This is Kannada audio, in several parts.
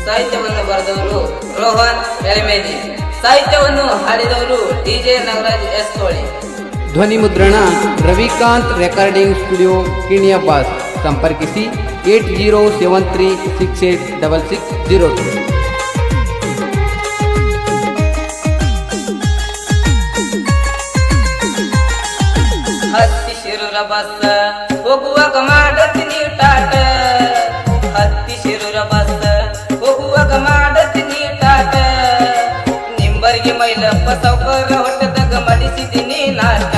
ಸಾಹಿತ್ಯವನ್ನು ಬರೆದವರು ರೋಹನ್ ಎಳಮೇಜಿ, ಸಾಹಿತ್ಯವನ್ನು ಹಾಡಿದವರು ಡಿಜೆ ನಾಗರಾಜ್ ಎಸ್ ಕೋಳಿ. ಧ್ವನಿ ಮುದ್ರಣ ರವಿಕಾಂತ್ ರೆಕಾರ್ಡಿಂಗ್ ಸ್ಟುಡಿಯೋ ಕಿಣಿಯಬ್ಬಾಸ್. ಸಂಪರ್ಕಿಸಿ 8073686602. ಹತ್ತಿ ಶಿರೂರ ಬಸ್ ಹೋಗುವಾಗ ಮಾಡತೀನಿ ಟಾಟ, ಹತ್ತಿ ಶಿರೂರ ಬಸ್ ಹೋಗುವಾಗ ಮಾಡತೀನಿ ಟಾಟ, ನಿಂಬರ್ಗಿ ಮೈಲಪ್ಪ ಸೌಕರ್ಯ ಹೊಟ್ಟದಾಗ ಮಡಿಸಿದ್ದೀನಿ ನಾಷ್ಟ,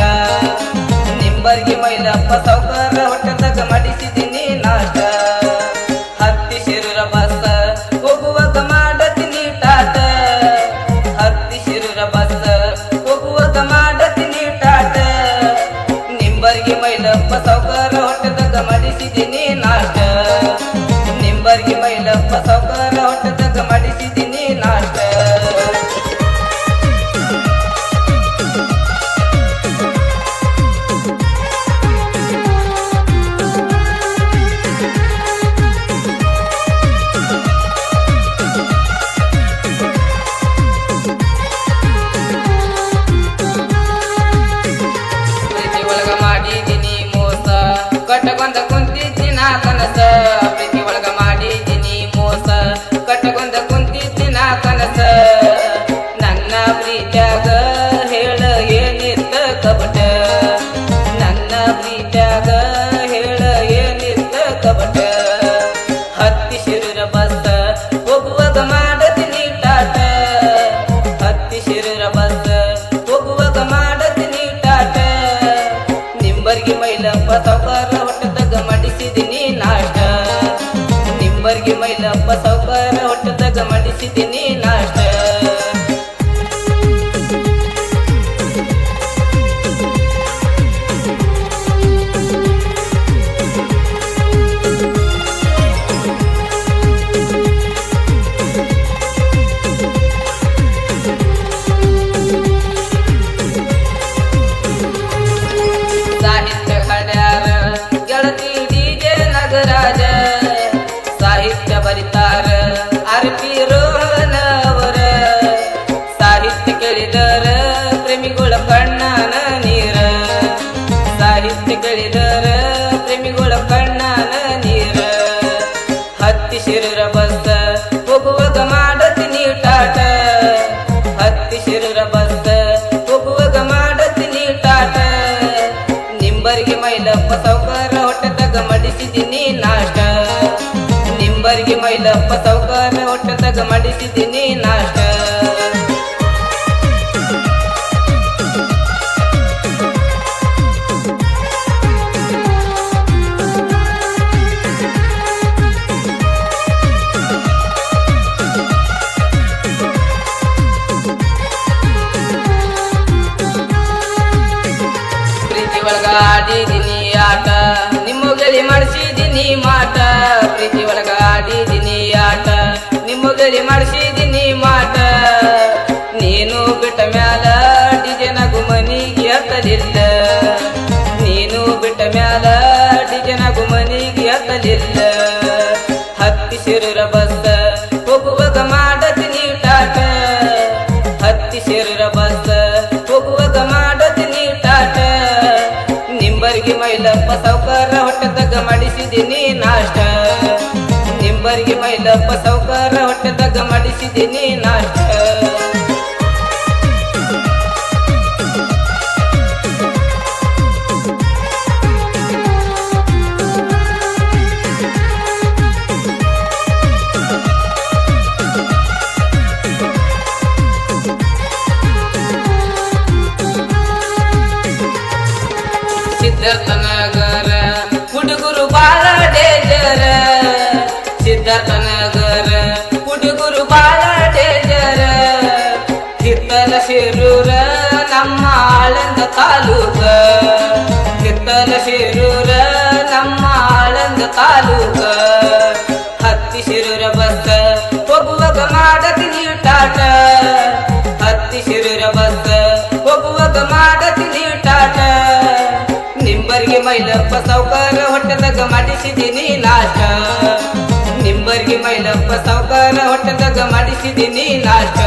ನಿಂಬರ್ಗಿ ಮೈಲಪ್ಪ ಸೌಕರ್ಯ ಹೊಟ್ಟದಾಗ ಮಡಿಸಿದ್ದೀನಿ ನಾಷ್ಟ. ಹತ್ತಿ ಶಿರೂರ ಬಸ್ ಹೋಗುವಾಗ ಮಾಡತೀನಿ ಟಾಟ, ಹತ್ತಿ ಶಿರೂರ ಬಸ್ ಹೋಗುವಾಗ ಮಾಡತೀನಿ ಟಾಟ, ನಿಂಬರ್ಗಿ ಮೈಲಪ್ಪ ಸೌಕರ್ಯ ಹೊಟ್ಟದಾಗ ಮಡಿಸಿದ್ದೀನಿ ನಾಷ್ಟ, ನಿಂಬರ್ಗಿ ಮೈಲಪ್ಪ ಸೌಕರ್ಯ ಹೊಟ್ಟದಾಗ ಮಡಿಸಿದ್ದೀನಿ ನಾಷ್ಟ. ಪ್ರೀತಿ ಒಳಗ ಮಾಡಿದ್ದೀನಿ ಮೋಸ, ಕಟ್ಟಕೊಂಡ ಕುಂತಿದ್ದಿನ ಕನಸ, ಪ್ರೀತಿ ಒಳಗ ಮಾಡಿದ್ದೀನಿ ಮೋಸ, ಕಟ್ಟಕೊಂಡ ಕುಂತಿದ್ದಿನ ಕನಸ, ನನ್ನ ಪ್ರೀತ್ಯಾಗ ಹೇಳ ಏನಿತ್ತ ಕಪಟ, ನನ್ನ ಪ್ರೀತ್ಯಾಗ ಹೇಳ ಏನಿತ್ತ ಕಪಟ. ಹತ್ತಿ ಶಿರೂರ ಬಸ್ ಹೋಗುವಾಗ ಮಾಡತೀನಿ ಟಾಟ, ಹತ್ತಿ ಶಿರೂರ ಬಸ್ ಹೋಗುವಾಗ ಮಾಡತೀನಿ ಟಾಟ, ನಿಂಬರ್ಗಿ ಮೈಲಪ್ಪ ಸೌಕರ್ಯ ಹೊಟ್ಟದಾಗ ಮಡಿಸಿದ್ದೀನಿ ನಾಷ್ಟ, ನಿಂಬರ್ಗಿ ಮೈಲಪ್ಪ ಸೌಕರ್ಯ ಹೊಟ್ಟದಾಗ ಮಡಿಸಿದ್ದೀನಿ ನಾಷ್ಟ. ಸಾಹಿತ್ಯ ಹಾಡ್ಯಾರ ಗೆಳತಿ ಡಿಜೆ ನಾಗರಾಜ, ಸಾಹಿತ್ಯ ಬರಿತಾರ ಆರ್ಪಿ ರೋಹನ್ ಅವರ, ಸಾಹಿತ್ಯ ಕೇಳಿದರ ಪ್ರೇಮಿಗಳ ಕಣ್ಣನ ನೀರ, ಸಾಹಿತ್ಯ ಕೇಳಿದರ ಪ್ರೇಮಿಗಳ ಕಣ್ಣನ ನೀರ. ಹತ್ತಿ ಶಿರೂರ ಬಸ್ ಹೋಗುವಾಗ ಮಾಡತೀನಿ ಟಾಟ, ಹತ್ತಿ ಶಿರೂರ ಬಸ್ ಹೋಗುವಾಗ ಮಾಡತೀನಿ ಟಾಟ, ನಿಂಬರ್ಗಿ ಮೈಲಪ್ಪ ಸೌಕರ್ಯ ಹೊಟ್ಟದಾಗ ಮಡಿಸಿದ್ದೀನಿ ನಾಷ್ಟ, ನಿಂಬರ್ಗಿ ಮೈಲಪ್ಪ ಸೌಕರ್ಯ ಹೊಟ್ಟದಾಗ ಮಡಿಸಿದ್ದೀನಿ ನಾಷ್ಟ. ಪ್ರೀತಿ ಒಳಗ ಆಡಿದ್ದೀನಿ ಆಟ, ನಿಮ್ಮಗಲಿ ಮಾಡಿಸಿದ್ದೀನಿ ಮಾಟ, ಪ್ರೀತಿ ಒಳಗ ಆಡಿದ್ದೀನಿ ಆಟ, ನಿಮ್ಮಗಲಿ ಮಾಡಿಸಿದ್ದೀನಿ ಮಾಟ, ನೀನು ಬಿಟ್ಟ ಮ್ಯಾಲ ಡಿಜೆ ನಗು ಮನಿಗೆ ಹತ್ತಲಿಲ್ಲ, ನೀನು ಬಿಟ್ಟ ಮ್ಯಾಲ ಡಿಜೆ ನಗು ಮನಿಗೆ ಹತ್ತಲಿಲ್ಲ. ಹತ್ತಿ ಶಿರೂರ ಬಸ್ ಹೋಗುವಾಗ ಮಾಡತೀನಿ ಟಾಟ, ಹತ್ತಿ ಶಿರೂರ ಬಸ್ ಹೋಗುವಾಗ ಮಾಡತೀನಿ ಟಾಟ, ನಿಂಬರ್ಗಿ ಮೈಲಪ್ಪ ಸೌಕರ್ಯ ಹೊಟ್ಟದಾಗ ಮಡಿಸಿದ್ದೀನಿ ನಾಷ್ಟ, ನಿಂಬರ್ಗಿ ಮೈಲಪ್ಪ ಸೌಕರ್ಯ ಹೊಟ್ಟದಾಗ ಮಡಿಸಿದ್ದೀನಿ ನಾಷ್ಟ. ಸಿದ್ಧಾರ್ಥನಗರ ಹುಡುಗರು ಬಾಳ ಡೇಂಜರ, ಸಿದ್ಧಾರ್ಥನಗರ ಹುಡುಗರು ಬಾಳ ಡೇಂಜರ, ಹಿತ್ತಲ ಶಿರೂರ ನಮ್ಮ ಆಳಂದ ತಾಲೂಕ, ಹಿತ್ತಲ ಶಿರೂರ ನಮ್ಮ ಆಳಂದ ತಾಲೂಕ. ಹತ್ತಿ ಶಿರೂರ ಬಸ್ ಹೋಗುವಾಗ ಮಾಡತೀನಿ ಟಾಟ, ಹತ್ತಿ ಶಿರೂರ ಬಸ್ ಹೋಗುವಾಗ ಮಾಡತೀನಿ ಟಾಟ, ನಿಂಬರ್ಗಿ ಮೈಲಪ್ಪ ಸೌಕರ್ಯ ಹೊಟ್ಟದಾಗ ಮಾಡಿಸಿದ್ದೀನಿ ನಾಷ್ಟ, ನಿಂಬರ್ಗಿ ಮೈಲಪ್ಪ ಸೌಕರ್ಯ ಹೋಟೆಲ್ದಾಗ ಮಾಡಿಸಿದೀನಿ ನಾಷ್ಟ